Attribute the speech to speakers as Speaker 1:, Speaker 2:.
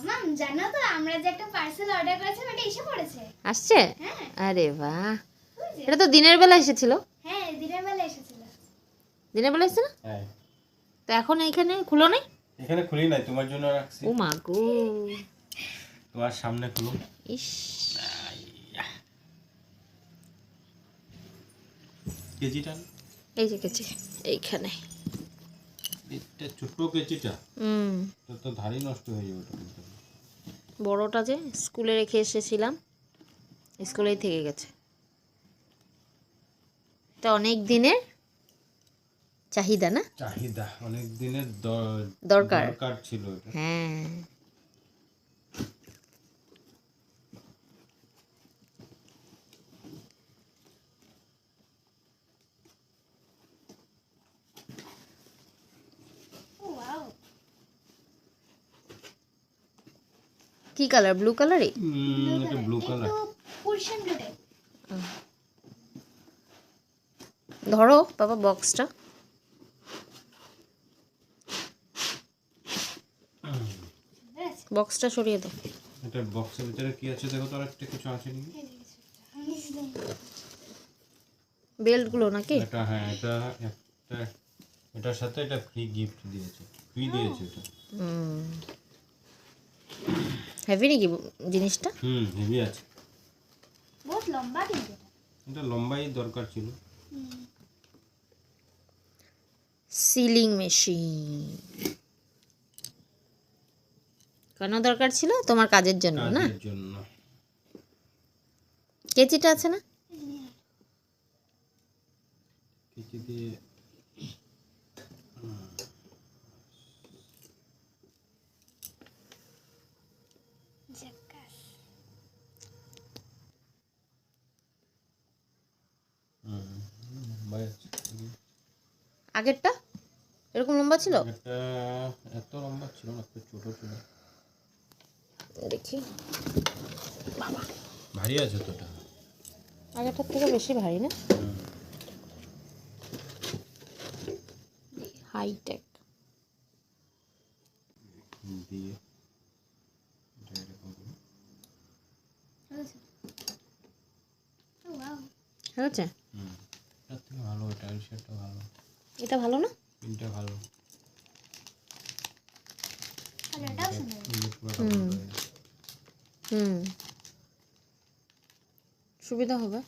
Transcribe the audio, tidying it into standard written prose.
Speaker 1: মাম জানো তো আমরা যে একটা পার্সেল অর্ডার করেছিলাম এটা এসে পড়েছে।
Speaker 2: আসছে?
Speaker 1: হ্যাঁ।
Speaker 2: আরে বাহ,
Speaker 1: ওই যে।
Speaker 2: এটা তো দিনের বেলা এসেছিল।
Speaker 1: হ্যাঁ দিনের বেলা এসেছিল।
Speaker 2: দিনের বেলা এসেছে না?
Speaker 3: হ্যাঁ
Speaker 2: তো এখন এইখানে খুলো নাই?
Speaker 3: এখানে খুলি নাই, তোমার জন্য রাখছি।
Speaker 2: ও মা গো,
Speaker 3: তোমার সামনে খুলো।
Speaker 2: ইস,
Speaker 3: কেজিটা
Speaker 2: এই যে কেচি এইখানে।
Speaker 3: এটা ছোট কেজিটা, তো তো ধারি নষ্ট হয়ে যাবে ওটা কিন্তু।
Speaker 2: বড়টা যে স্কুলে রেখে এসেছিলাম, স্কুলেই থেকে গেছে। এটা অনেক দিনের চাহিদা না?
Speaker 3: চাহিদা অনেক দিনের
Speaker 2: দরকার
Speaker 3: ছিল এটা।
Speaker 2: হ্যাঁ।
Speaker 1: ও ওয়াও।
Speaker 2: কি কালার? ব্লু কালারই?
Speaker 3: এটা ব্লু কালার।
Speaker 1: একটু পুরশন ব্লু টাইপ।
Speaker 2: ধরো বাবা বক্সটা। বক্সটা সরিয়ে দাও।
Speaker 3: এটা বক্সের ভিতরে কি আছে দেখো তো, আরেকটা কিছু আছে নাকি?
Speaker 2: বেল্টগুলো নাকি?
Speaker 3: এটা হ্যাঁ, এটা একটা, এটার সাথে এটা ফ্রি গিফট দিয়েছে, ফ্রি দিয়েছে এটা।
Speaker 2: হেভি নাকি জিনিসটা?
Speaker 3: হেভি আছে।
Speaker 1: বহুত লম্বা কিন্তু এটা।
Speaker 3: এটা লম্বাই দরকার ছিল।
Speaker 2: সিলিং মেশিন কেন দরকার ছিল? তোমার কাজের জন্য না?
Speaker 3: কাজের জন্য।
Speaker 2: কেচিটা আছে না?
Speaker 3: কেচি দিয়ে
Speaker 1: ঝাক্কাস।
Speaker 3: লম্বাই আছে।
Speaker 2: আগেরটা এরকম লম্বা ছিল?
Speaker 3: এটা এত লম্বা ছিল না, একটু ছোট ছিল।
Speaker 2: দেখি,
Speaker 3: ভারী আছে তো এটা।
Speaker 2: আগেরটার থেকে বেশি ভারী না? হাইটেক
Speaker 3: দিয়ে এটা এরকম করে।
Speaker 1: ও ওয়াও।
Speaker 2: আছে?
Speaker 3: এটার থেকে ভালো, এটা সেটা ভালো,
Speaker 2: এটা ভালো না?
Speaker 3: তিনটা ভালো।
Speaker 1: কালারটাও সুন্দর।
Speaker 3: পুরো double করে।
Speaker 2: সুবিধা হবে।